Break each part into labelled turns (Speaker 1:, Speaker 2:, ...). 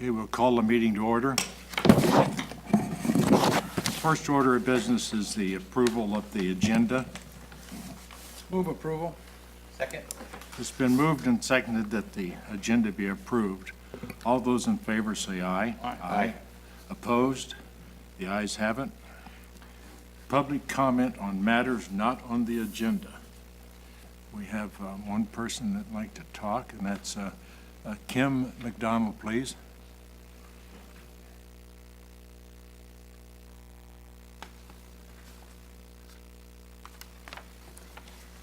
Speaker 1: Okay, we'll call the meeting to order. First order of business is the approval of the agenda.
Speaker 2: Move approval.
Speaker 3: Second.
Speaker 1: It's been moved and seconded that the agenda be approved. All those in favor say aye.
Speaker 2: Aye.
Speaker 1: Opposed? The ayes have it. Public comment on matters not on the agenda. We have one person that'd like to talk, and that's Kim McDonald, please.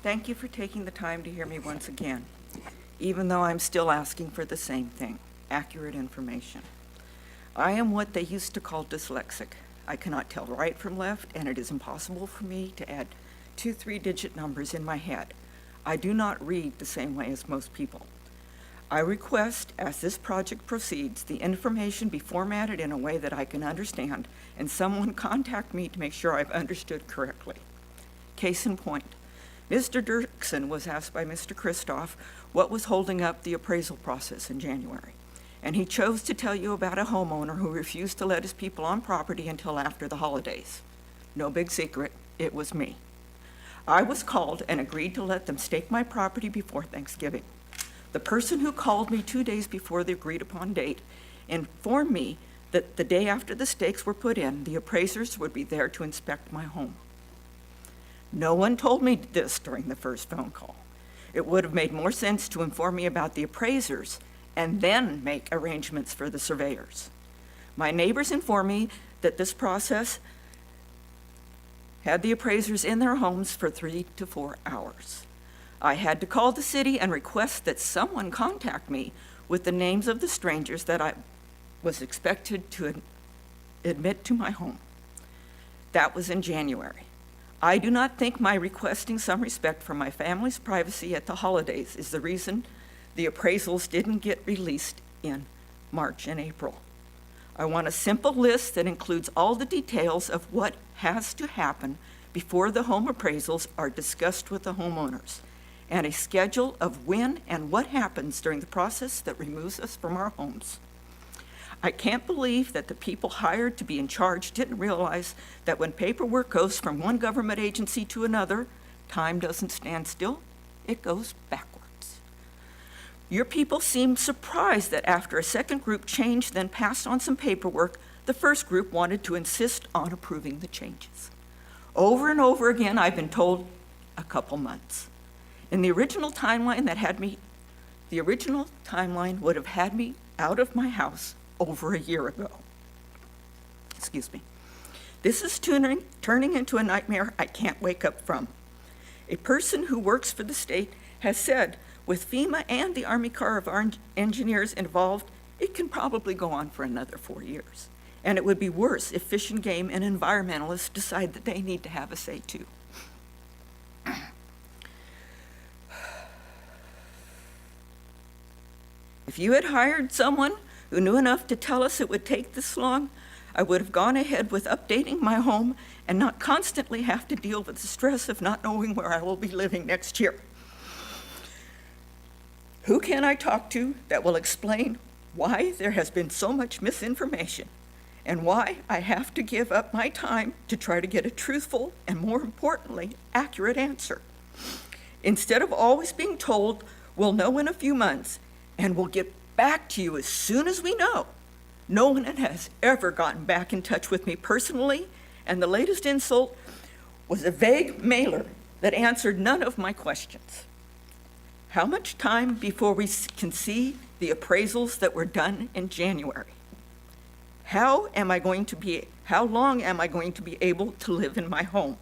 Speaker 4: Thank you for taking the time to hear me once again, even though I'm still asking for the same thing, accurate information. I am what they used to call dyslexic. I cannot tell right from left, and it is impossible for me to add 2 3-digit numbers in my head. I do not read the same way as most people. I request, as this project proceeds, the information be formatted in a way that I can understand, and someone contact me to make sure I've understood correctly. Case in point, Mr. Dirksen was asked by Mr. Kristoff what was holding up the appraisal process in January. And he chose to tell you about a homeowner who refused to let his people on property until after the holidays. No big secret, it was me. I was called and agreed to let them stake my property before Thanksgiving. The person who called me 2 days before the agreed upon date informed me that the day after the stakes were put in, the appraisers would be there to inspect my home. No one told me this during the first phone call. It would have made more sense to inform me about the appraisers and then make arrangements for the surveyors. My neighbors informed me that this process had the appraisers in their homes for 3 to 4 hours. I had to call the city and request that someone contact me with the names of the strangers that I was expected to admit to my home. That was in January. I do not think my requesting some respect for my family's privacy at the holidays is the reason the appraisals didn't get released in March and April. I want a simple list that includes all the details of what has to happen before the home appraisals are discussed with the homeowners, and a schedule of when and what happens during the process that removes us from our homes. I can't believe that the people hired to be in charge didn't realize that when paperwork goes from one government agency to another, time doesn't stand still, it goes backwards. Your people seemed surprised that after a second group changed, then passed on some paperwork, the first group wanted to insist on approving the changes. Over and over again, I've been told a couple months. In the original timeline would have had me out of my house over a year ago. Excuse me. This is turning into a nightmare I can't wake up from. A person who works for the state has said, with FEMA and the Army Corps of Engineers involved, it can probably go on for another 4 years. And it would be worse if Fish and Game and environmentalists decide that they need to have a say too. If you had hired someone who knew enough to tell us it would take this long, I would have gone ahead with updating my home and not constantly have to deal with the stress of not knowing where I will be living next year. Who can I talk to that will explain why there has been so much misinformation and why I have to give up my time to try to get a truthful and, more importantly, accurate answer? Instead of always being told, we'll know in a few months and we'll get back to you as soon as we know, no one has ever gotten back in touch with me personally, and the latest insult was a vague mailer that answered none of my questions. How much time before we can see the appraisals that were done in January? How long am I going to be able to live in my home?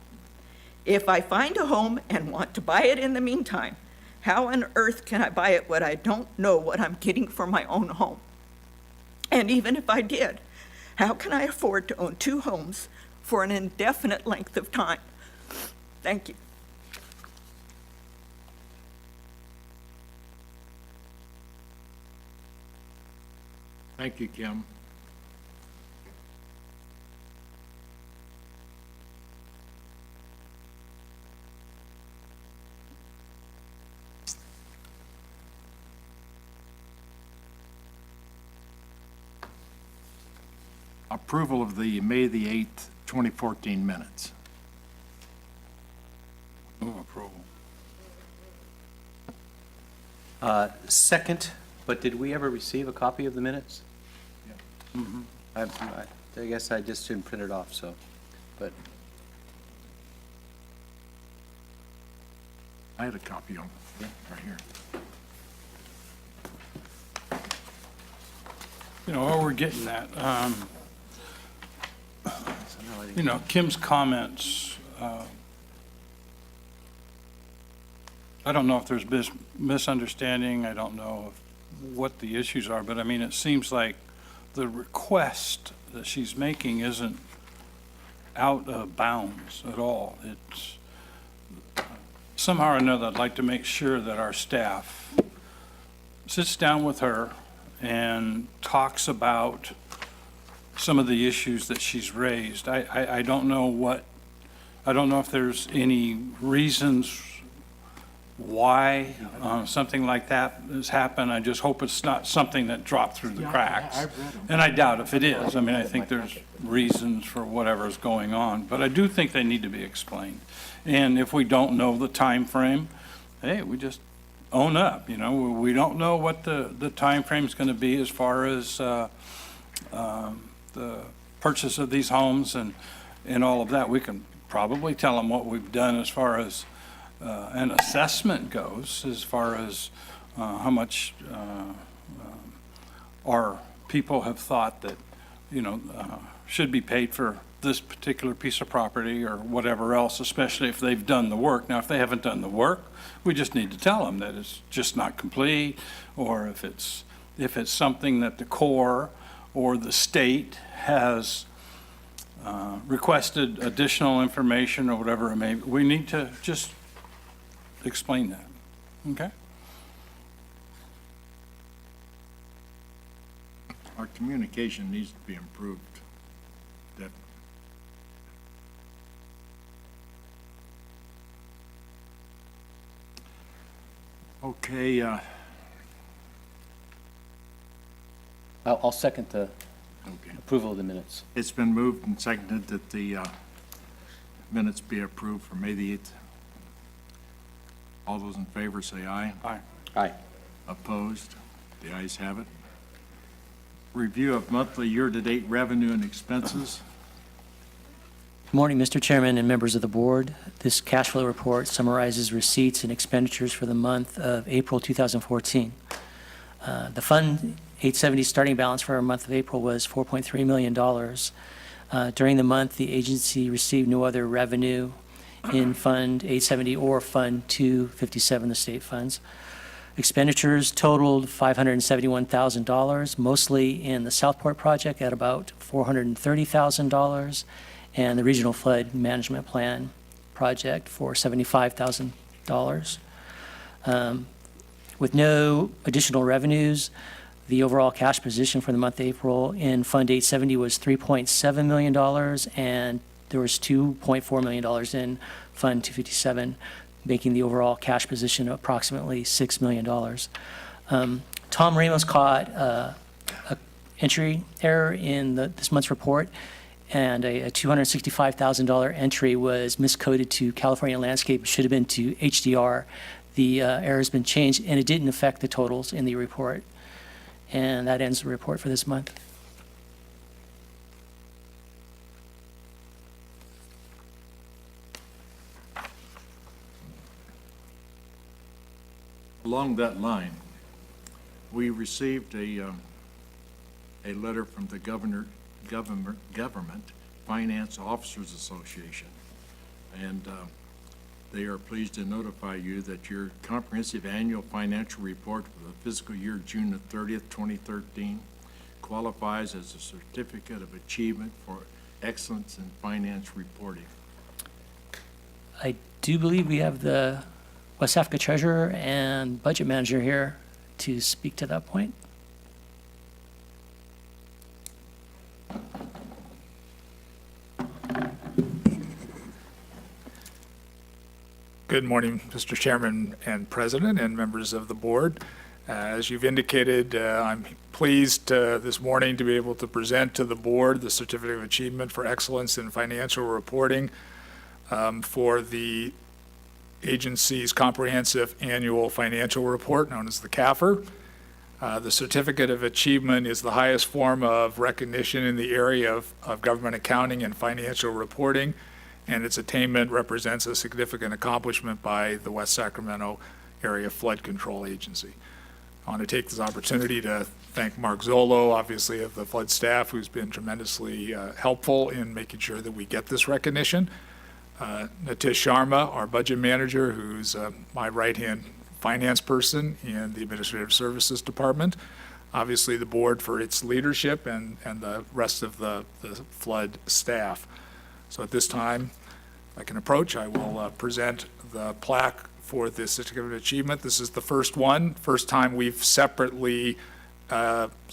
Speaker 4: If I find a home and want to buy it in the meantime, how on earth can I buy it when I don't know what I'm getting for my own home? And even if I did, how can I afford to own 2 homes for an indefinite length of time? Thank you.
Speaker 1: Thank you, Kim. approval of the May the 8th, 2014 minutes.
Speaker 2: Move approval.
Speaker 3: Second, but did we ever receive a copy of the minutes? I guess I just didn't print it off, so, but,
Speaker 1: I had a copy of it right here.
Speaker 2: You know, while we're getting that,
Speaker 3: somehow I didn't.
Speaker 2: you know, Kim's comments, I don't know if there's misunderstanding, I don't know what the issues are, but I mean, it seems like the request that she's making isn't out of bounds at all. It's, somehow or another, I'd like to make sure that our staff sits down with her and talks about some of the issues that she's raised. I don't know I don't know if there's any reasons why something like that has happened. I just hope it's not something that dropped through the cracks.
Speaker 1: I've read them.
Speaker 2: And I doubt if it is. I mean, I think there's reasons for whatever's going on, but I do think they need to be explained. And if we don't know the time frame, hey, we just own up, you know. We don't know what the time frame's going to be as far as the purchase of these homes and all of that. We can probably tell them what we've done as far as an assessment goes, as far as how much our people have thought that, you know, should be paid for this particular piece of property or whatever else, especially if they've done the work. Now, if they haven't done the work, we just need to tell them that it's just not complete, or if it's something that the Corps or the state has requested additional information or whatever it may be, we need to just explain that, okay?
Speaker 1: Our communication needs to be improved. That Okay,
Speaker 3: I'll second the
Speaker 1: okay.
Speaker 3: approval of the minutes.
Speaker 1: It's been moved and seconded that the minutes be approved for May the 8th. All those in favor say aye.
Speaker 2: Aye.
Speaker 3: Aye.
Speaker 1: Opposed? The ayes have it. Review of monthly year-to-date revenue and expenses.
Speaker 5: Good morning, Mr. Chairman and members of the board. This cash flow report summarizes receipts and expenditures for the month of April 2014. The Fund 870 starting balance for our month of April was $4.3 million. During the month, the agency received no other revenue in Fund 870 or Fund 257, the state funds. Expenditures totaled $571,000, mostly in the Southport project at about $430,000, and the Regional Flood Management Plan project for $75,000. With no additional revenues, the overall cash position for the month of April in Fund 870 was $3.7 million, and there was $2.4 million in Fund 257, making the overall cash position approximately $6 million. Tom Ramos caught an entry error in this month's report, and a $265,000 entry was miscoded to California Landscape. It should have been to HDR. The error has been changed, and it didn't affect the totals in the report. And that ends the report for this month.
Speaker 1: Along that line, we received a letter from the Government Finance Officers Association, and they are pleased to notify you that your comprehensive annual financial report for the fiscal year June the 30th, 2013 qualifies as a certificate of achievement for excellence in finance reporting.
Speaker 5: I do believe we have the WSAFCA treasurer and budget manager here to speak to that point.
Speaker 6: Good morning, Mr. Chairman and President and members of the board. As you've indicated, I'm pleased this morning to be able to present to the board the Certificate of Achievement for Excellence in Financial Reporting for the agency's comprehensive annual financial report, known as the CAFR. The Certificate of Achievement is the highest form of recognition in the area of government accounting and financial reporting, and its attainment represents a significant accomplishment by the West Sacramento Area Flood Control Agency. I want to take this opportunity to thank Mark Zolo, obviously, of the flood staff, who's been tremendously helpful in making sure that we get this recognition. Nitish Sharma, our budget manager, who's my right-hand finance person in the Administrative Services Department. Obviously, the board for its leadership and the rest of the flood staff. So at this time, if I can approach, I will present the plaque for the Certificate of Achievement. This is the first one, first time we've separately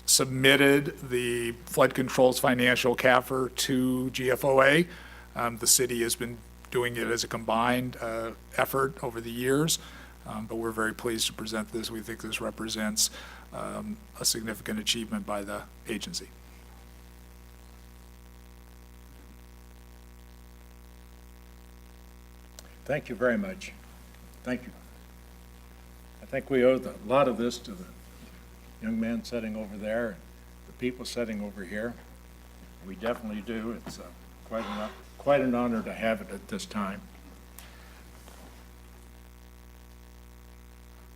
Speaker 6: submitted the flood controls financial CAFR to GFOA. The city has been doing it as a combined effort over the years, but we're very pleased to present this. We think this represents a significant achievement by the agency.
Speaker 1: Thank you very much. Thank you. I think we owe a lot of this to the young man sitting over there, and the people sitting over here. We definitely do. It's quite an honor to have it at this time.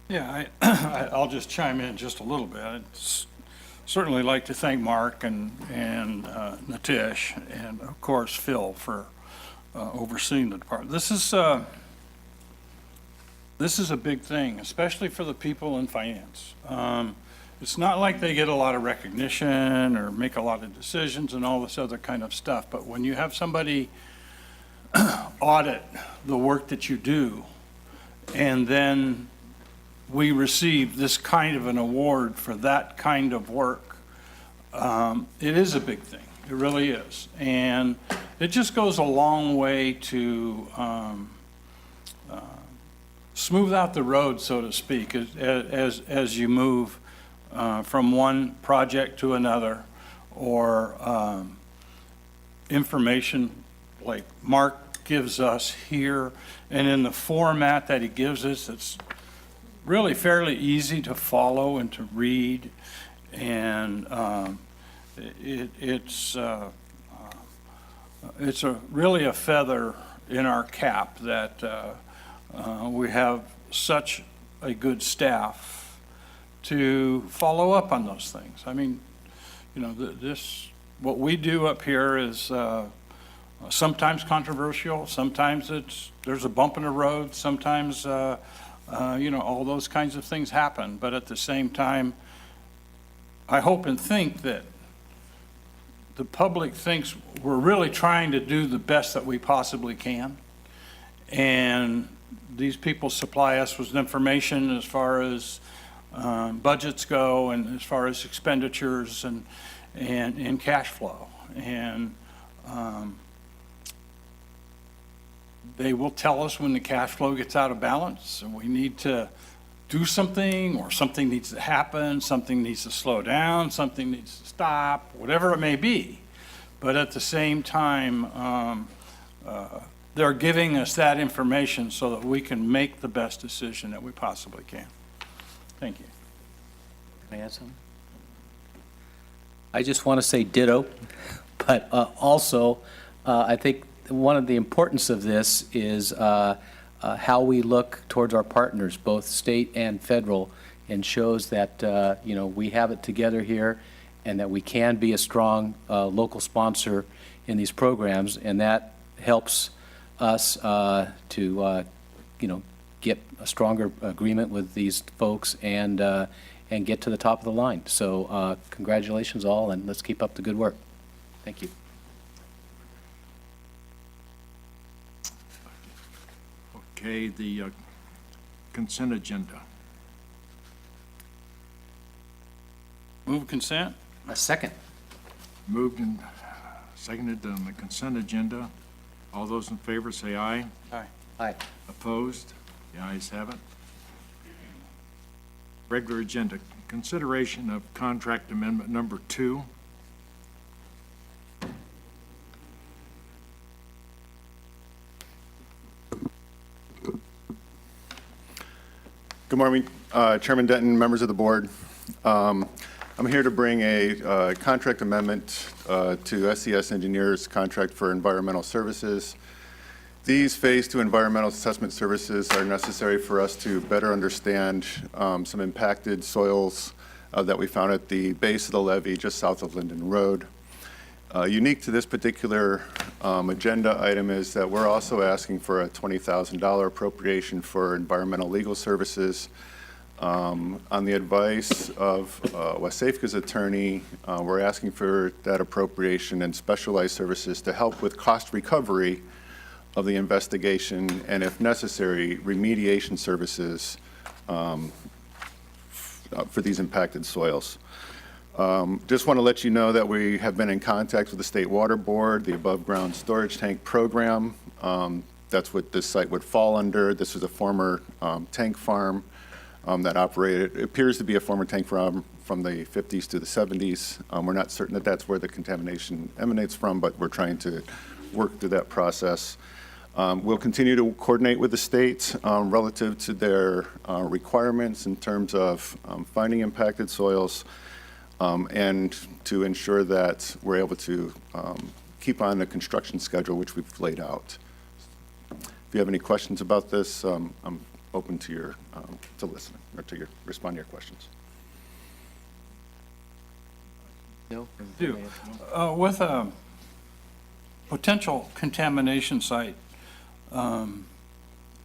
Speaker 2: Yeah, I'll just chime in just a little bit. I'd certainly like to thank Mark and Nitish, and of course Phil for overseeing the department. This is a big thing, especially for the people in finance. It's not like they get a lot of recognition or make a lot of decisions and all this other kind of stuff, but when you have somebody audit the work that you do, and then we receive this kind of an award for that kind of work, it is a big thing. It really is. And it just goes a long way to smooth out the road, so to speak, as you move from one project to another, or information like Mark gives us here, and in the format that he gives us, it's really fairly easy to follow and to read, and it's really a feather in our cap that we have such a good staff to follow up on those things. I mean, you know, what we do up here is sometimes controversial, sometimes there's a bump in the road, sometimes you know, all those kinds of things happen, but at the same time, I hope and think that the public thinks we're really trying to do the best that we possibly can. And these people supply us with information as far as budgets go, and as far as expenditures and cash flow. And they will tell us when the cash flow gets out of balance and we need to do something, or something needs to happen, something needs to slow down, something needs to stop, whatever it may be. But at the same time, they're giving us that information so that we can make the best decision that we possibly can. Thank you.
Speaker 3: Can I add something? I just want to say ditto, but also I think one of the importance of this is how we look towards our partners, both state and federal, and shows that you know, we have it together here, and that we can be a strong local sponsor in these programs, and that helps us to you know, get a stronger agreement with these folks and get to the top of the line. So congratulations all, and let's keep up the good work. Thank you.
Speaker 1: Okay, the consent agenda.
Speaker 2: Move consent?
Speaker 3: A second.
Speaker 1: Moved and seconded on the consent agenda. All those in favor say aye.
Speaker 2: Aye.
Speaker 3: Aye.
Speaker 1: Opposed? The ayes have it. Regular agenda, consideration of contract amendment number 2.
Speaker 7: Good morning, Chairman Denton, members of the board. I'm here to bring a contract amendment to SES Engineers contract for environmental services. These Phase 2 environmental assessment services are necessary for us to better understand some impacted soils that we found at the base of the levee just south of Linden Road. Unique to this particular agenda item is that we're also asking for a $20,000 appropriation for environmental legal services. On the advice of WSAFCA's attorney, we're asking for that appropriation and specialized services to help with cost recovery of the investigation and, if necessary, remediation services for these impacted soils. Just want to let you know that we have been in contact with the State Water Board, the above-ground storage tank program. That's what this site would fall under. This is a former tank farm that operated, it appears to be a former tank farm from the 50s to the 70s. We're not certain that that's where the contamination emanates from, but we're trying to work through that process. We'll continue to coordinate with the state relative to their requirements in terms of finding impacted soils, and to ensure that we're able to keep on the construction schedule which we've laid out. If you have any questions about this, I'm open to your to listen or to your respond to your questions.
Speaker 3: No?
Speaker 2: With a potential contamination site,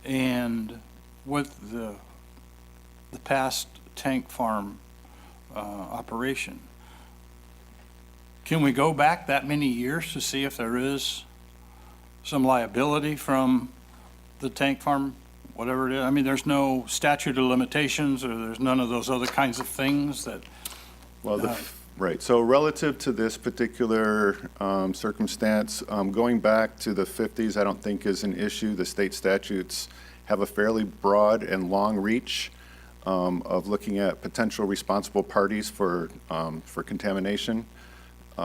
Speaker 2: and with the past tank farm operation, can we go back that many years to see if there is some liability from the tank farm, whatever it is? I mean, there's no statute of limitations, or there's none of those other kinds of things that,
Speaker 7: Well, right. So relative to this particular circumstance, going back to the 50s, I don't think is an issue. The state statutes have a fairly broad and long reach of looking at potential responsible parties for contamination.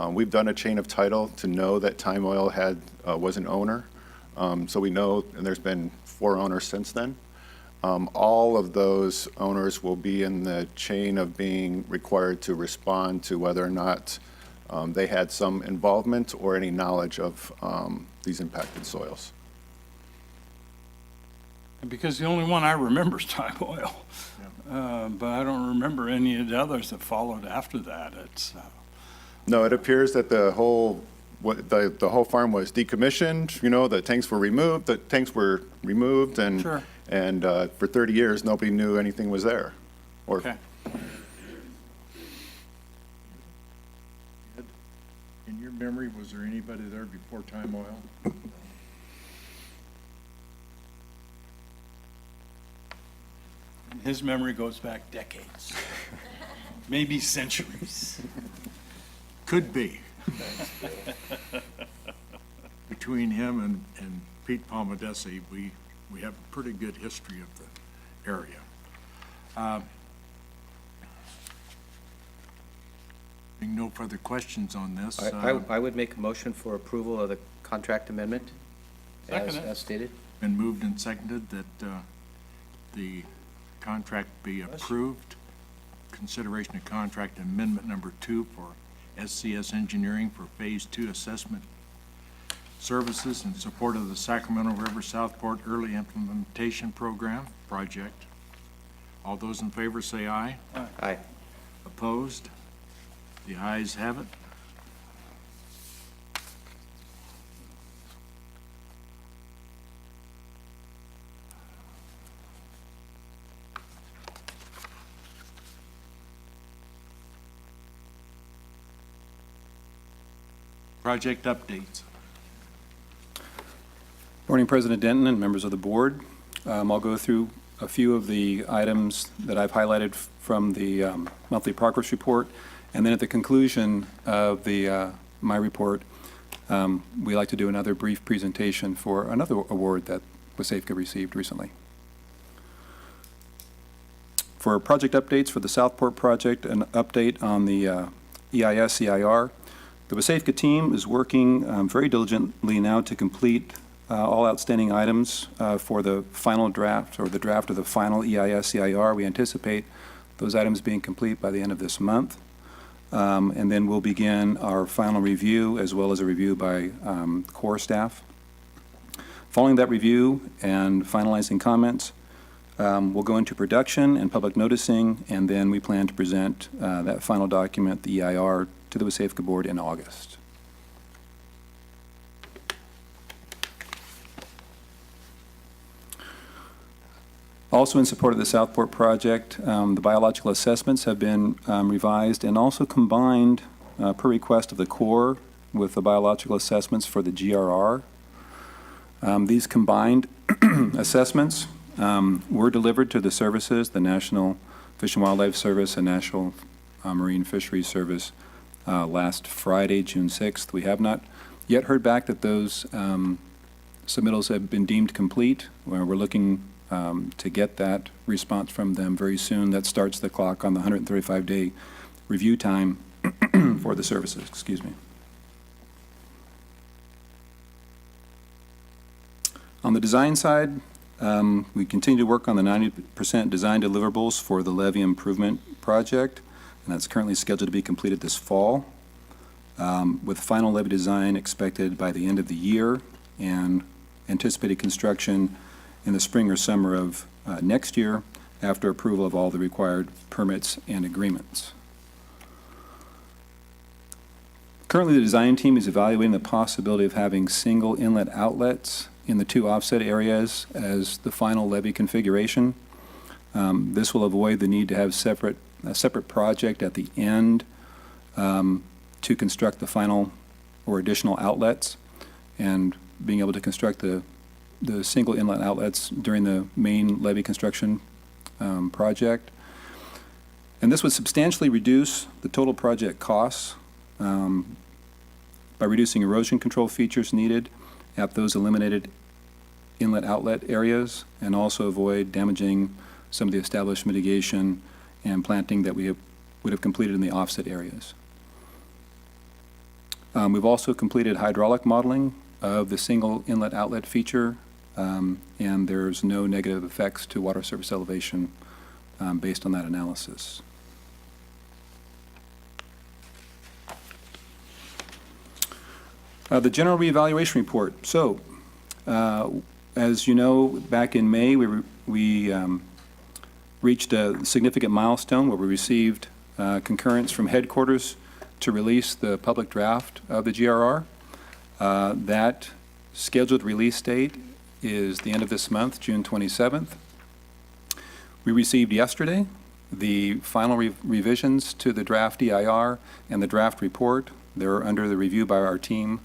Speaker 7: We've done a chain of title to know that Time Oil was an owner. So we know, and there's been 4 owners since then. All of those owners will be in the chain of being required to respond to whether or not they had some involvement or any knowledge of these impacted soils.
Speaker 2: because the only one I remember is Time Oil. But I don't remember any of the others that followed after that. It's,
Speaker 7: No, it appears that the whole farm was decommissioned, you know, the tanks were removed, and
Speaker 2: Sure.
Speaker 7: and for 30 years, nobody knew anything was there. Or
Speaker 2: okay.
Speaker 1: In your memory, was there anybody there before Time Oil?
Speaker 2: His memory goes back decades, maybe centuries.
Speaker 1: Could be. Between him and Pete Palmadesi, we have a pretty good history of the area. Being no further questions on this.
Speaker 3: I would make a motion for approval of the contract amendment
Speaker 2: Second it.
Speaker 3: as stated.
Speaker 1: Been moved and seconded that the contract be approved. Consideration of contract amendment number 2 for SCS Engineering for Phase 2 assessment services in support of the Sacramento River Southport Early Implementation Program project. All those in favor say aye.
Speaker 3: Aye.
Speaker 1: Opposed? The ayes have it. Project updates.
Speaker 8: Morning, President Denton and members of the board. I'll go through a few of the items that I've highlighted from the monthly progress report, and then at the conclusion of my report, we like to do another brief presentation for another award that WSAFCA received recently. For project updates for the Southport project, an update on the EIS, CIR. The WSAFCA team is working very diligently now to complete all outstanding items for the final draft, or the draft of the final EIS, CIR. We anticipate those items being complete by the end of this month. And then we'll begin our final review, as well as a review by core staff. Following that review and finalizing comments, we'll go into production and public noticing, and then we plan to present that final document, the EIR, to the WSAFCA board in August. Also in support of the Southport project, the biological assessments have been revised and also combined per request of the Corps with the biological assessments for the GRR. These combined assessments were delivered to the services, the National Fish and Wildlife Service and National Marine Fisheries Service, last Friday, June 6th. We have not yet heard back that those submittals have been deemed complete. We're looking to get that response from them very soon. That starts the clock on the 135-day review time for the services, excuse me. On the design side, we continue to work on the 90% design deliverables for the levee improvement project, and that's currently scheduled to be completed this fall, with final levee design expected by the end of the year and anticipated construction in the spring or summer of next year after approval of all the required permits and agreements. Currently, the design team is evaluating the possibility of having single inlet outlets in the two offset areas as the final levee configuration. This will avoid the need to have a separate project at the end to construct the final or additional outlets, and being able to construct the single inlet outlets during the main levee construction project. And this would substantially reduce the total project costs by reducing erosion control features needed at those eliminated inlet outlet areas, and also avoid damaging some of the established mitigation and planting that we would have completed in the offset areas. We've also completed hydraulic modeling of the single inlet outlet feature, and there's no negative effects to water surface elevation based on that analysis. The general reevaluation report. So, as you know, back in May, we reached a significant milestone where we received concurrence from headquarters to release the public draft of the GRR. That scheduled release date is the end of this month, June 27th. We received yesterday the final revisions to the draft EIR and the draft report. They're under the review by our team,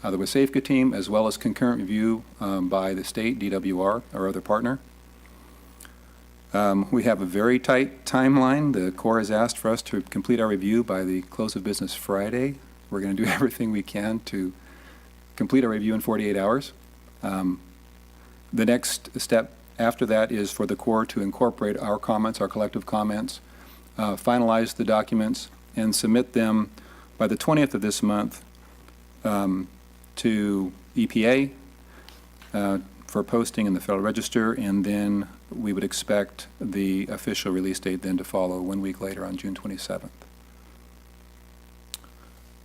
Speaker 8: the WSAFCA team, as well as concurrent review by the state, DWR, our other partner. We have a very tight timeline. The Corps has asked for us to complete our review by the close of business Friday. We're going to do everything we can to complete our review in 48 hours. The next step after that is for the Corps to incorporate our comments, our collective comments, finalize the documents, and submit them by the 20th of this month to EPA for posting in the Federal Register, and then we would expect the official release date then to follow 1 week later on June 27th.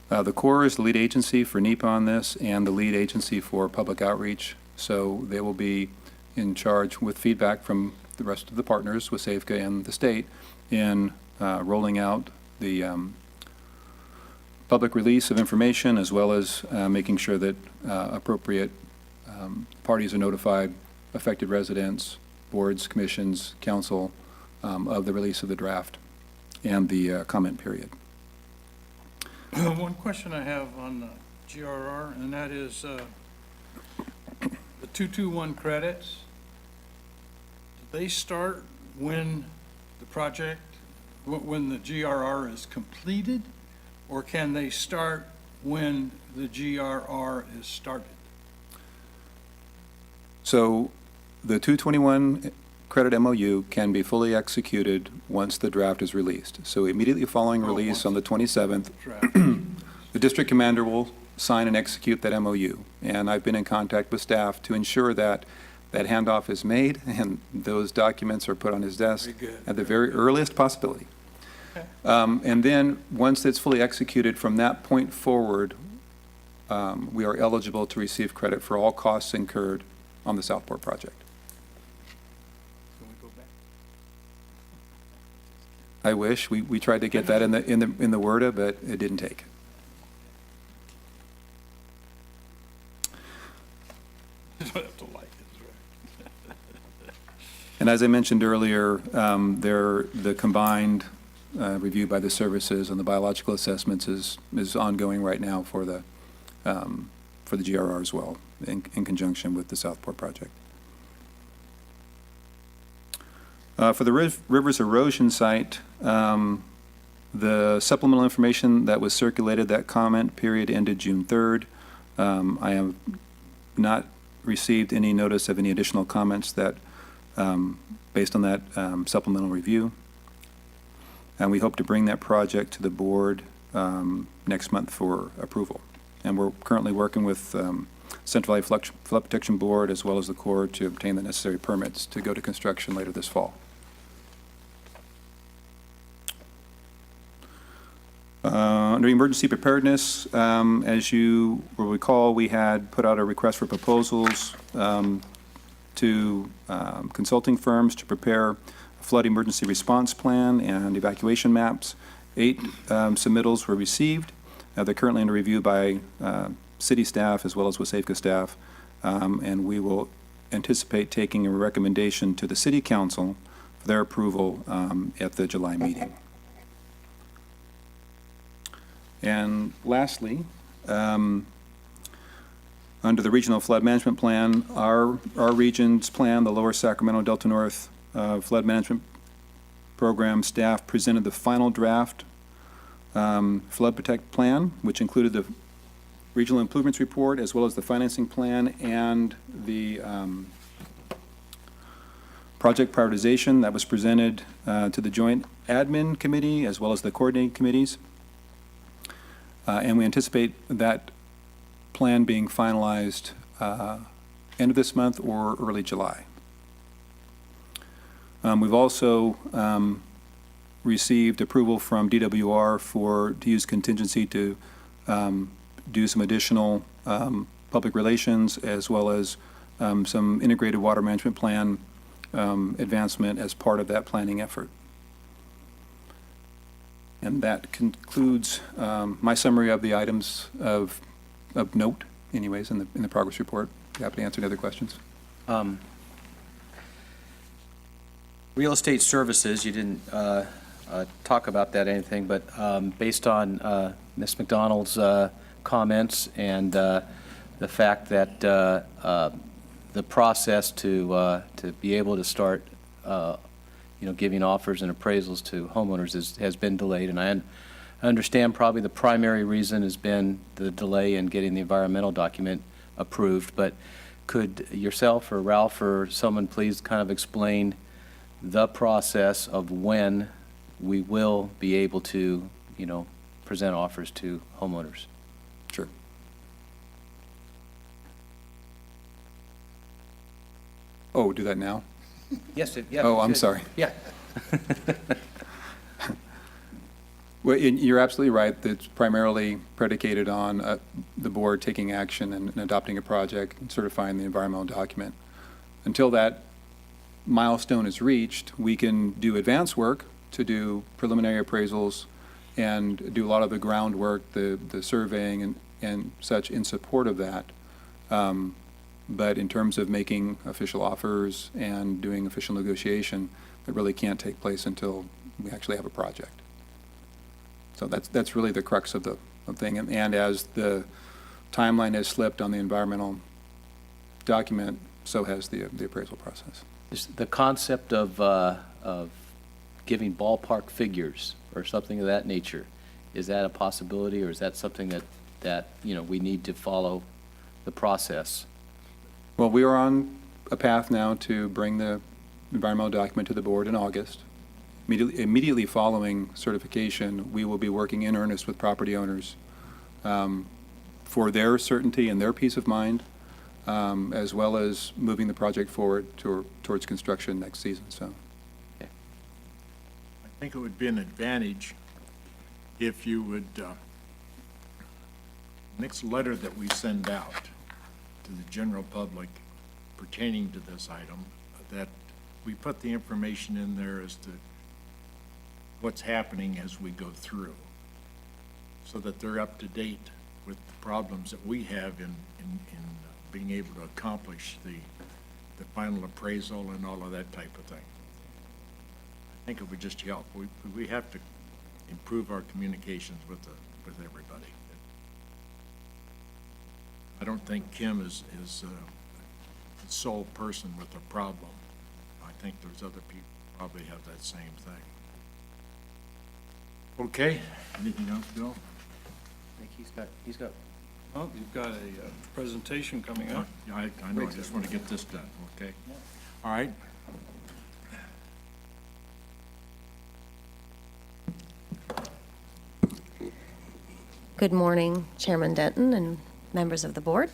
Speaker 8: The Corps is the lead agency for NEPA on this and the lead agency for public outreach, so they will be in charge with feedback from the rest of the partners, with WSAFCA and the state, in rolling out the public release of information, as well as making sure that appropriate parties are notified, affected residents, boards, commissions, council, of the release of the draft and the comment period.
Speaker 2: One question I have on the GRR, and that is the 221 credits. Do they start when the project, when the GRR is completed, or can they start when the GRR is started?
Speaker 8: So the 221 credit MOU can be fully executed once the draft is released. So immediately following release on the 27th, the district commander will sign and execute that MOU. And I've been in contact with staff to ensure that that handoff is made and those documents are put on his desk at the very earliest possibility. And then, once it's fully executed, from that point forward, we are eligible to receive credit for all costs incurred on the Southport project. I wish. We tried to get that in the WRDA, but it didn't take. And as I mentioned earlier, the combined review by the services and the biological assessments is ongoing right now for the GRR as well, in conjunction with the Southport project. For the Rivers Erosion site, the supplemental information that was circulated, that comment period ended June 3rd. I have not received any notice of any additional comments that, based on that supplemental review. And we hope to bring that project to the board next month for approval. And we're currently working with Central Valley Flood Protection Board as well as the Corps to obtain the necessary permits to go to construction later this fall. Under emergency preparedness, as you will recall, we had put out a request for proposals to consulting firms to prepare a flood emergency response plan and evacuation maps. 8 submittals were received. They're currently under review by city staff as well as WSAFCA staff, and we will anticipate taking a recommendation to the city council for their approval at the July meeting. And lastly, under the Regional Flood Management Plan, our region's plan, the Lower Sacramento Delta North Flood Management Program staff presented the final draft Flood Protect Plan, which included the Regional Improvements Report as well as the financing plan and the project prioritization that was presented to the Joint Admin Committee as well as the coordinating committees. And we anticipate that plan being finalized end of this month or early July. We've also received approval from DWR to use contingency to do some additional public relations as well as some integrated water management plan advancement as part of that planning effort. And that concludes my summary of the items of note, anyways, in the progress report. Happy to answer any other questions.
Speaker 3: Real estate services, you didn't talk about that anything, but based on Ms. McDonald's comments and the fact that the process to be able to start giving offers and appraisals to homeowners has been delayed, and I understand probably the primary reason has been the delay in getting the environmental document approved, but could yourself or Ralph or someone please kind of explain the process of when we will be able to, present offers to homeowners?
Speaker 8: Sure. Oh, do that now?
Speaker 3: Yes, yeah.
Speaker 8: Oh, I'm sorry.
Speaker 3: Yeah.
Speaker 8: Well, you're absolutely right. It's primarily predicated on the board taking action and adopting a project and certifying the environmental document. Until that milestone is reached, we can do advance work to do preliminary appraisals and do a lot of the groundwork, the surveying and such in support of that. But in terms of making official offers and doing official negotiation, it really can't take place until we actually have a project. So that's really the crux of the thing. And as the timeline has slipped on the environmental document, so has the appraisal process.
Speaker 3: Is the concept of giving ballpark figures or something of that nature, is that a possibility, or is that something that we need to follow the process?
Speaker 8: Well, we are on a path now to bring the environmental document to the board in August. Immediately following certification, we will be working in earnest with property owners for their certainty and their peace of mind, as well as moving the project forward towards construction next season, so.
Speaker 1: I think it would be an advantage if you would, next letter that we send out to the general public pertaining to this item, that we put the information in there as to what's happening as we go through, so that they're up to date with the problems that we have in being able to accomplish the final appraisal and all of that type of thing. I think it would just help. We have to improve our communications with everybody. I don't think Kim is the sole person with the problem. I think there's other people who probably have that same thing. Okay, anything else, Bill?
Speaker 3: I think he's got.
Speaker 2: Well, you've got a presentation coming up.
Speaker 1: Yeah, I know, I just want to get this done, okay? All right.
Speaker 9: Good morning, Chairman Denton and members of the board.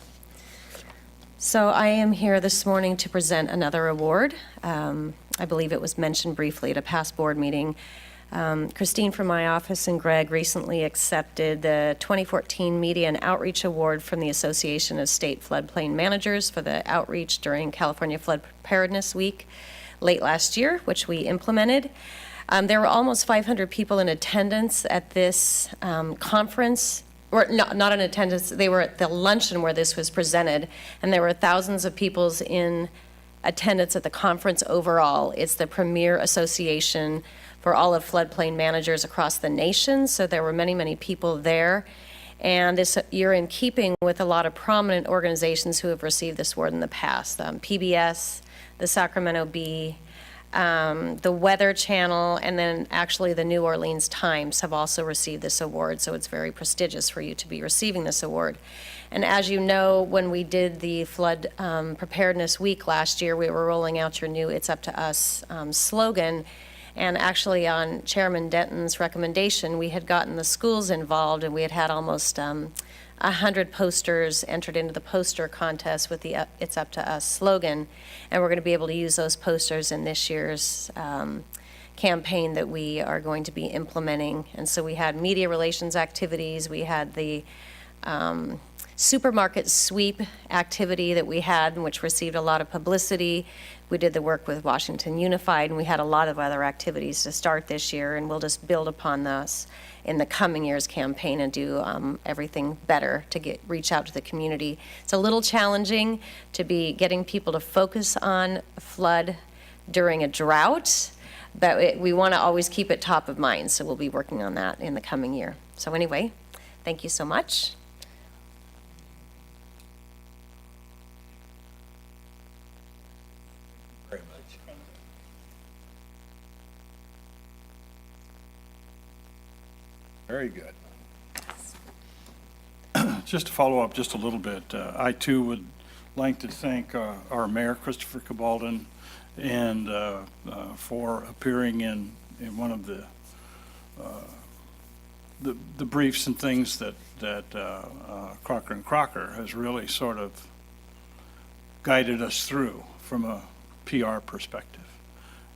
Speaker 9: So I am here this morning to present another award. I believe it was mentioned briefly at a past board meeting. Christine from my office and Greg recently accepted the 2014 Media and Outreach Award from the Association of State Floodplain Managers for the outreach during California Flood Preparedness Week late last year, which we implemented. There were almost 500 people in attendance at this conference, or not in attendance, they were at the luncheon where this was presented, and there were thousands of people in attendance at the conference overall. It's the premier association for all of floodplain managers across the nation, so there were many, many people there. And this year, in keeping with a lot of prominent organizations who have received this award in the past, PBS, the Sacramento Bee, the Weather Channel, and then actually the New Orleans Times have also received this award, so it's very prestigious for you to be receiving this award. And as you know, when we did the Flood Preparedness Week last year, we were rolling out your new It's Up to Us slogan. And actually, on Chairman Denton's recommendation, we had gotten the schools involved, and we had almost 100 posters entered into the poster contest with the It's Up to Us slogan. And we're going to be able to use those posters in this year's campaign that we are going to be implementing. And so we had media relations activities, we had the supermarket sweep activity that we had, which received a lot of publicity. We did the work with Washington Unified, and we had a lot of other activities to start this year, and we'll just build upon this in the coming year's campaign and do everything better to reach out to the community. It's a little challenging to be getting people to focus on flood during a drought, but we want to always keep it top of mind, so we'll be working on that in the coming year. So anyway, thank you so much.
Speaker 1: Very much. Very good.
Speaker 2: Just to follow up just a little bit, I too would like to thank our mayor, Christopher Cabaldon, and for appearing in one of the briefs and things that Crocker and Crocker has really sort of guided us through from a PR perspective.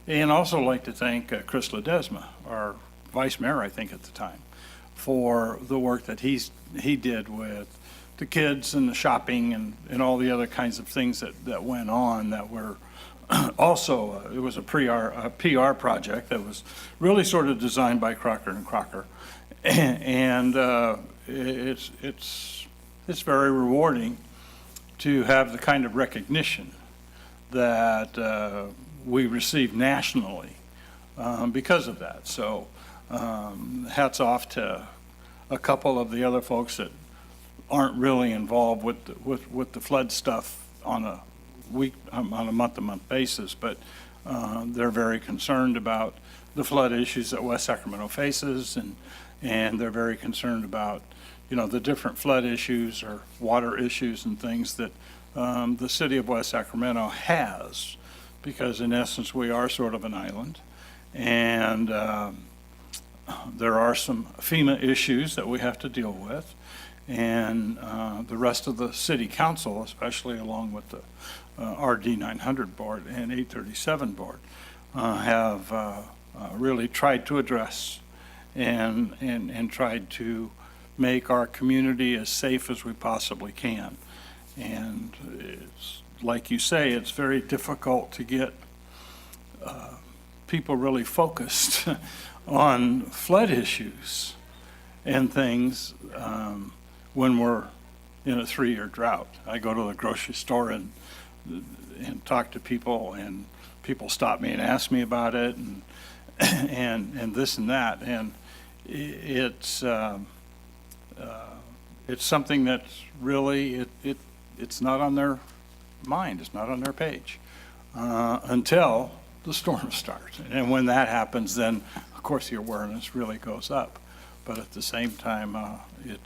Speaker 2: And also like to thank Chris Ledesma, our vice mayor, I think, at the time, for the work that he did with the kids and the shopping and all the other kinds of things that went on that were also, it was a PR project that was really sort of designed by Crocker and Crocker. And it's very rewarding to have the kind of recognition that we receive nationally because of that. So hats off to a couple of the other folks that aren't really involved with the flood stuff on a month-to-month basis, but they're very concerned about the flood issues that West Sacramento faces, and they're very concerned about, the different flood issues or water issues and things that the city of West Sacramento has because in essence, we are sort of an island. And there are some FEMA issues that we have to deal with. And the rest of the city council, especially along with the RD 900 board and 837 board, have really tried to address and tried to make our community as safe as we possibly can. And it's, like you say, it's very difficult to get people really focused on flood issues and things when we're in a 3-year drought. I go to the grocery store and talk to people, and people stop me and ask me about it, and this and that, and it's something that's really it's not on their mind, it's not on their page until the storms start. And when that happens, then of course the awareness really goes up. But at the same time,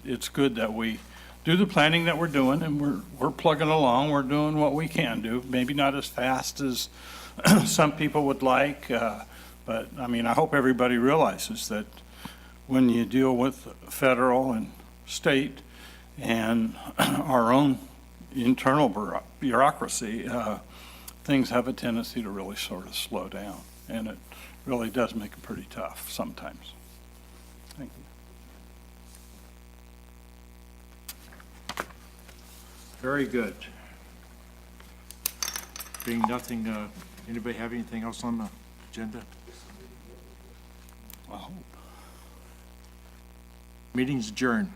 Speaker 2: it's good that we do the planning that we're doing, and we're plugging along. We're doing what we can do, maybe not as fast as some people would like, but I mean, I hope everybody realizes that when you deal with federal and state and our own internal bureaucracy, things have a tendency to really sort of slow down, and it really does make it pretty tough sometimes. Thank you.
Speaker 1: Very good. Being nothing, anybody have anything else on the agenda?
Speaker 2: I hope.
Speaker 1: Meeting's adjourned.